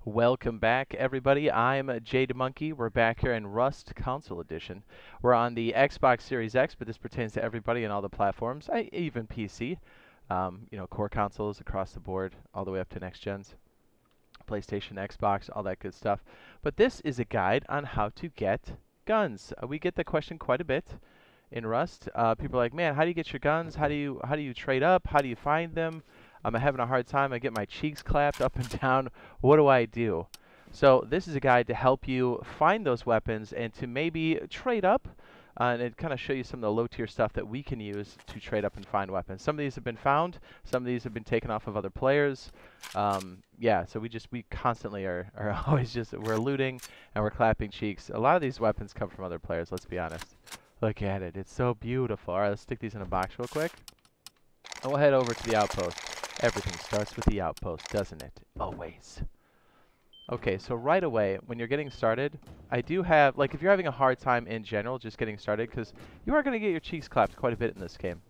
Welcome back, everybody. I'm Jade Monkey. We're back here in Rust Console Edition. We're on the Xbox Series X, but this pertains to everybody and all the platforms, even PC. Core consoles across the board, all the way up to next gens, PlayStation, Xbox, all that good stuff. But this is a guide on how to get guns. We get the question quite a bit in Rust. People are like, "Man, how do you get your guns? How do you trade up? How do you find them? I'm having a hard time. I get my cheeks clapped up and down. What do I do?" So this is a guide to help you find those weapons and to maybe trade up, and it kind of show you some of the low-tier stuff that we can use to trade up and find weapons. Some of these have been found. Some of these have been taken off of other players. Yeah, so we constantly are always we're looting and we're clapping cheeks. A lot of these weapons come from other players, let's be honest. Look at it. It's so beautiful. All right, let's stick these in a box real quick. And we'll head over to the Outpost. Everything starts with the Outpost, doesn't it? Always. Okay, so right away, when you're getting started, I do have, like, if you're having a hard time in general just getting started, because you are going to get your cheeks clapped quite a bit in this game.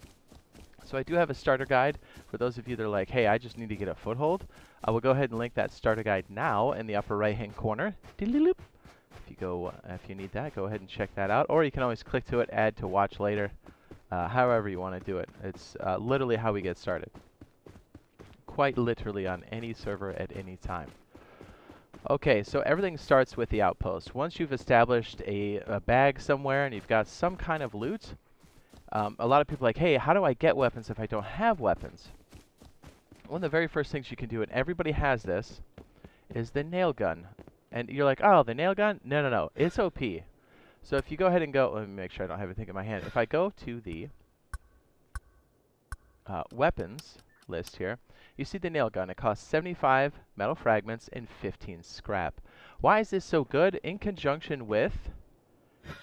So I do have a starter guide for those of you that are like, hey, I just need to get a foothold. I will go ahead and link that starter guide now in the upper right-hand corner. If you need that, go ahead and check that out. Or you can always click to it, add to watch later, however you want to do it. It's literally how we get started. Quite literally on any server at any time. Okay, so everything starts with the Outpost. Once you've established a bag somewhere and you've got some kind of loot, a lot of people are like, hey, how do I get weapons if I don't have weapons? One of the very first things you can do, and everybody has this, is the nail gun. And you're like, oh, the nail gun? No. It's OP. So if you go ahead and go, let me make sure I don't have everything in my hand. If I go to the weapons list here, you see the nail gun. It costs 75 metal fragments and 15 scrap. Why is this so good? In conjunction with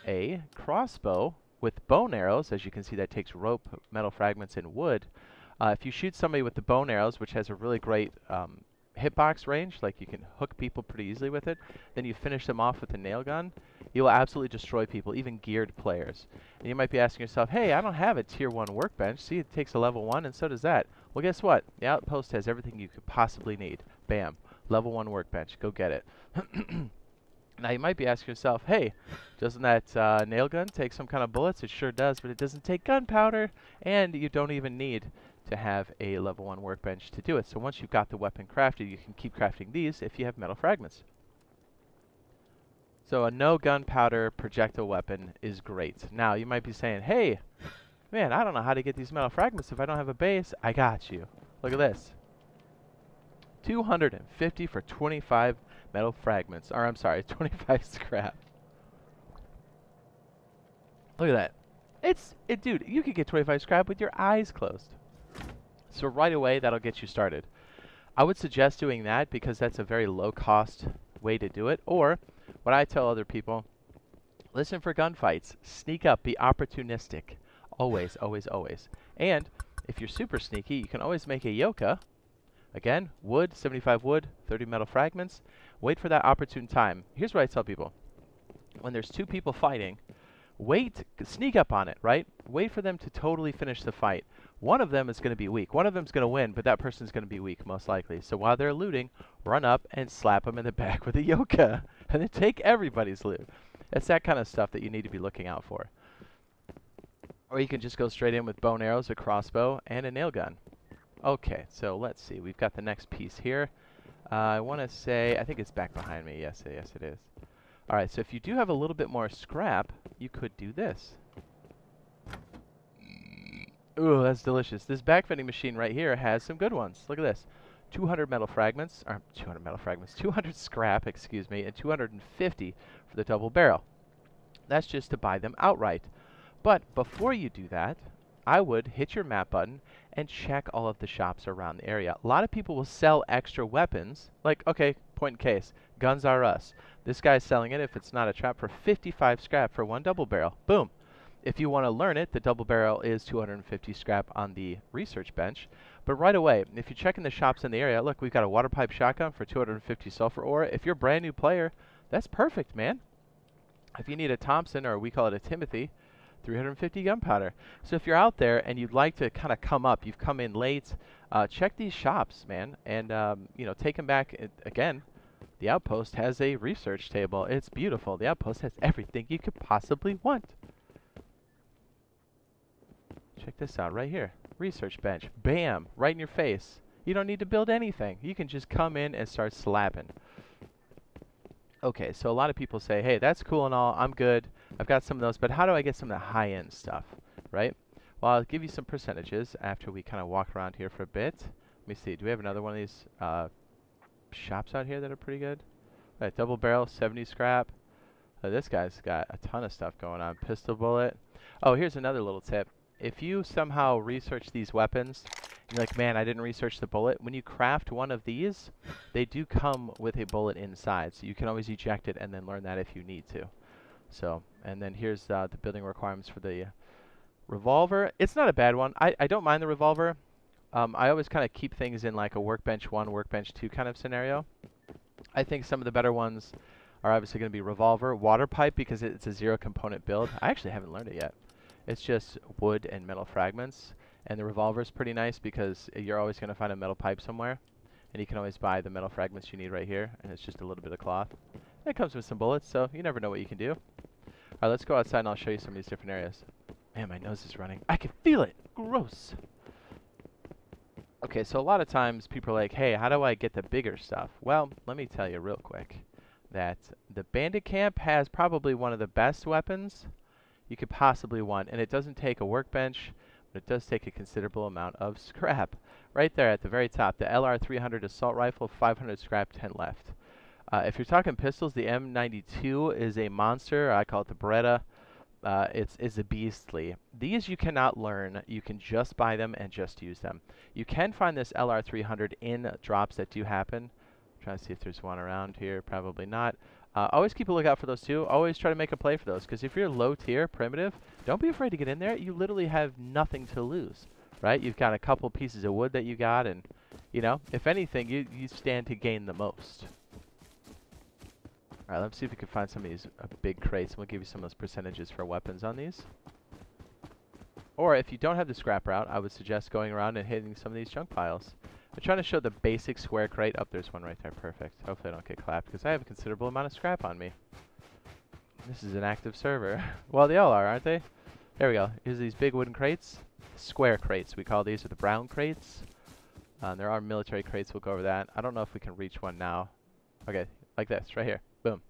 a crossbow with bone arrows, as you can see, that takes rope, metal fragments, and wood. If you shoot somebody with the bone arrows, which has a really great hitbox range, like you can hook people pretty easily with it, then you finish them off with the nail gun, you will absolutely destroy people, even geared players. And you might be asking yourself, hey, I don't have a tier 1 workbench. See, it takes a level 1, and so does that. Well, guess what? The Outpost has everything you could possibly need. Bam. Level 1 workbench. Go get it. Now, you might be asking yourself, hey, doesn't that nail gun take some kind of bullets? It sure does, but it doesn't take gunpowder, and you don't even need to have a level 1 workbench to do it. So once you've got the weapon crafted, you can keep crafting these if you have metal fragments. So a no gunpowder projectile weapon is great. Now, you might be saying, hey, man, I don't know how to get these metal fragments if I don't have a base. I got you. Look at this. 250 for 25 metal fragments. Or, I'm sorry, 25 scrap. Look at that. Dude, you could get 25 scrap with your eyes closed. So right away, that'll get you started. I would suggest doing that because that's a very low-cost way to do it. Or, what I tell other people, listen for gunfights. Sneak up. Be opportunistic. Always, always, always. And if you're super sneaky, you can always make a yoka. Again, wood, 75 wood, 30 metal fragments. Wait for that opportune time. Here's what I tell people. When there's two people fighting, wait, sneak up on it, right? Wait for them to totally finish the fight. One of them is going to be weak. One of them is going to win, but that person's going to be weak, most likely. So while they're looting, run up and slap them in the back with a yoka. And then take everybody's loot. It's that kind of stuff that you need to be looking out for. Or you can just go straight in with bone arrows, a crossbow, and a nail gun. Okay, so let's see. We've got the next piece here. I want to say, I think it's back behind me. Yes, it is. All right, so if you do have a little bit more scrap, you could do this. Ooh, that's delicious. This back vending machine right here has some good ones. Look at this. 200 metal fragments, or 200 metal fragments, 200 scrap, excuse me, and 250 for the double barrel. That's just to buy them outright. But before you do that, I would hit your map button and check all of the shops around the area. A lot of people will sell extra weapons, like, okay, point in case, Guns R Us. This guy's selling it, if it's not a trap, for 55 scrap for one double barrel. Boom. If you want to learn it, the double barrel is 250 scrap on the research bench. But right away, if you check in the shops in the area, look, we've got a water pipe shotgun for 250 sulfur ore. If you're a brand new player, that's perfect, man. If you need a Thompson, or we call it a Timothy, 350 gunpowder. So if you're out there and you'd like to kind of come up, you've come in late, check these shops, man, and you know, take them back. Again, the Outpost has a research table. It's beautiful. The Outpost has everything you could possibly want. Check this out right here. Research bench. Bam! Right in your face. You don't need to build anything. You can just come in and start slapping. Okay, so a lot of people say, hey, that's cool and all. I'm good. I've got some of those, but how do I get some of the high-end stuff, right? Well, I'll give you some percentages after we kind of walk around here for a bit. Let me see. Do we have another one of these shops out here that are pretty good? Right, double barrel, 70 scrap. This guy's got a ton of stuff going on. Pistol bullet. Oh, here's another little tip. If you somehow research these weapons, and you're like, man, I didn't research the bullet. When you craft one of these, they do come with a bullet inside, so you can always eject it and then learn that if you need to. So, and then here's the building requirements for the revolver. It's not a bad one. I don't mind the revolver. I always kind of keep things in like a workbench 1, workbench 2 kind of scenario. I think some of the better ones are obviously going to be revolver, water pipe because it's a 0 component build. I actually haven't learned it yet. It's just wood and metal fragments, and the revolver is pretty nice because you're always going to find a metal pipe somewhere, and you can always buy the metal fragments you need right here, and it's just a little bit of cloth. It comes with some bullets, so you never know what you can do. Alright, let's go outside and I'll show you some of these different areas. Man, my nose is running. I can feel it! Gross! Okay, so a lot of times people are like, hey, how do I get the bigger stuff? Well, let me tell you real quick that the Bandit Camp has probably one of the best weapons you could possibly want, and it doesn't take a workbench, but it does take a considerable amount of scrap. Right there at the very top, the LR300 assault rifle, 500 scrap, 10 left. If you're talking pistols, the M92 is a monster. I call it the Beretta. It's a beastly. These you cannot learn. You can just buy them and just use them. You can find this LR300 in drops that do happen. I'm trying to see if there's one around here. Probably not. Always keep a lookout for those too. Always try to make a play for those, because if you're low tier, primitive, don't be afraid to get in there. You literally have nothing to lose, right? You've got a couple pieces of wood that you got, and, you know, if anything, you stand to gain the most. Alright, let's see if we can find some of these big crates. We'll give you some of those percentages for weapons on these. Or if you don't have the scrap route, I would suggest going around and hitting some of these junk piles. I'm trying to show the basic square crate. Oh, there's one right there. Perfect. Hopefully I don't get clapped, because I have a considerable amount of scrap on me. This is an active server. Well, they all are, aren't they? There we go. Here's these big wooden crates. Square crates, we call these, or the brown crates. There are military crates. We'll go over that. I don't know if we can reach one now. Okay, like this, right here. Boom.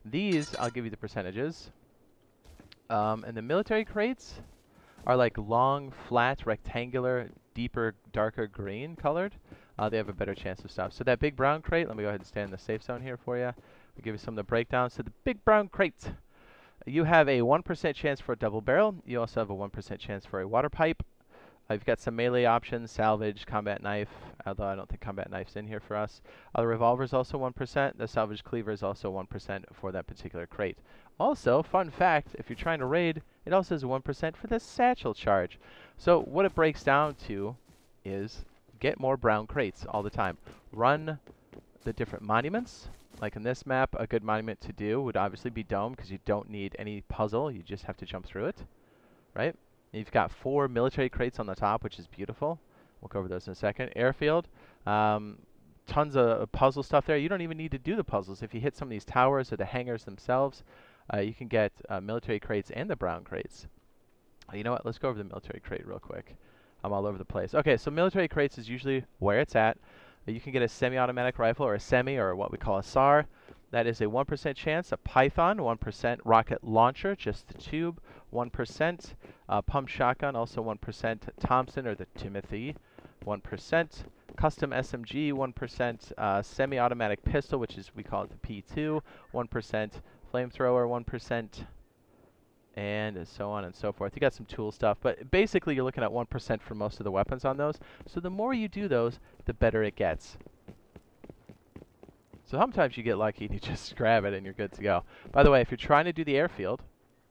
These, I'll give you the percentages. And the military crates are like long, flat, rectangular, deeper, darker green colored. They have a better chance of stuff. So that big brown crate, let me go ahead and stay in the safe zone here for you. I'll give you some of the breakdowns. So the big brown crate, you have a 1% chance for a double barrel. You also have a 1% chance for a water pipe. You've got some melee options, salvage, combat knife, although I don't think combat knife's in here for us. The revolver is also 1%. The salvage cleaver is also 1% for that particular crate. Also, fun fact, if you're trying to raid, it also has 1% for the satchel charge. So what it breaks down to is get more brown crates all the time. Run the different monuments. Like in this map, a good monument to do would obviously be Dome, because you don't need any puzzle. You just have to jump through it, right? You've got 4 military crates on the top, which is beautiful. We'll cover those in a second. Airfield, tons of puzzle stuff there. You don't even need to do the puzzles. If you hit some of these towers or the hangars themselves, you can get military crates and the brown crates. You know what? Let's go over the military crate real quick. I'm all over the place. Okay, so military crates is usually where it's at. You can get a semi-automatic rifle or a semi, or what we call a SAR. That is a 1% chance. A Python, 1%. Rocket launcher, just the tube, 1%. Pump shotgun, also 1%. Thompson or the Timothy, 1%. Custom SMG, 1%. Semi-automatic pistol, which is, we call it the P2, 1%. Flamethrower, 1%. And so on and so forth. You got some tool stuff, but basically you're looking at 1% for most of the weapons on those. So the more you do those, the better it gets. So sometimes you get lucky and you just grab it and you're good to go. By the way, if you're trying to do the airfield,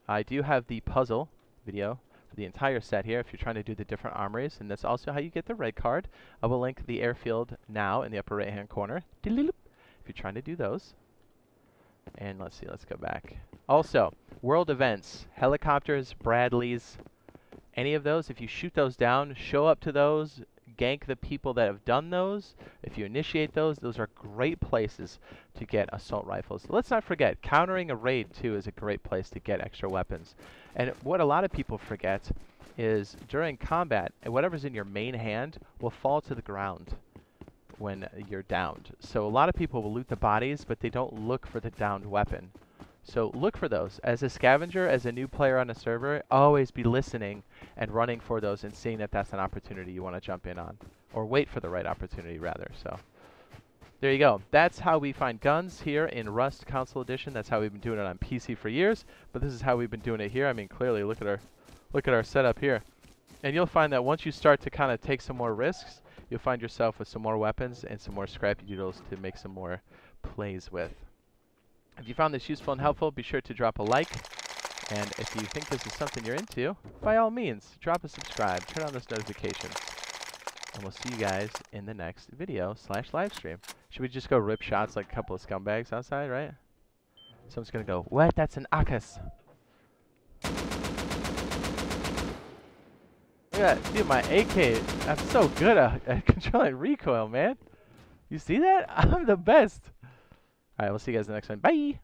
I do have the puzzle video for the entire set here if you're trying to do the different armories, and that's also how you get the red card. I will link the airfield now in the upper right hand corner if you're trying to do those. And let's see, let's go back. Also, world events, helicopters, Bradleys, any of those, if you shoot those down, show up to those, gank the people that have done those. If you initiate those are great places to get assault rifles. Let's not forget, countering a raid too is a great place to get extra weapons. And what a lot of people forget is during combat, whatever's in your main hand will fall to the ground when you're downed. So a lot of people will loot the bodies, but they don't look for the downed weapon. So look for those. As a scavenger, as a new player on a server, always be listening and running for those and seeing that that's an opportunity you want to jump in on. Or wait for the right opportunity, rather. So there you go. That's how we find guns here in Rust Console Edition. That's how we've been doing it on PC for years. But this is how we've been doing it here. I mean, clearly, look at our setup here. And you'll find that once you start to kind of take some more risks, you'll find yourself with some more weapons and some more scrappy doodles to make some more plays with. If you found this useful and helpful, be sure to drop a like. And if you think this is something you're into, by all means, drop a subscribe, turn on those notifications. And we'll see you guys in the next video / live stream. Should we just go rip shots like a couple of scumbags outside, right? Someone's gonna go, what? That's an AKAS. Look at that. Dude, my AK, I'm so good at controlling recoil, man. You see that? I'm the best. Alright, we'll see you guys in the next one. Bye!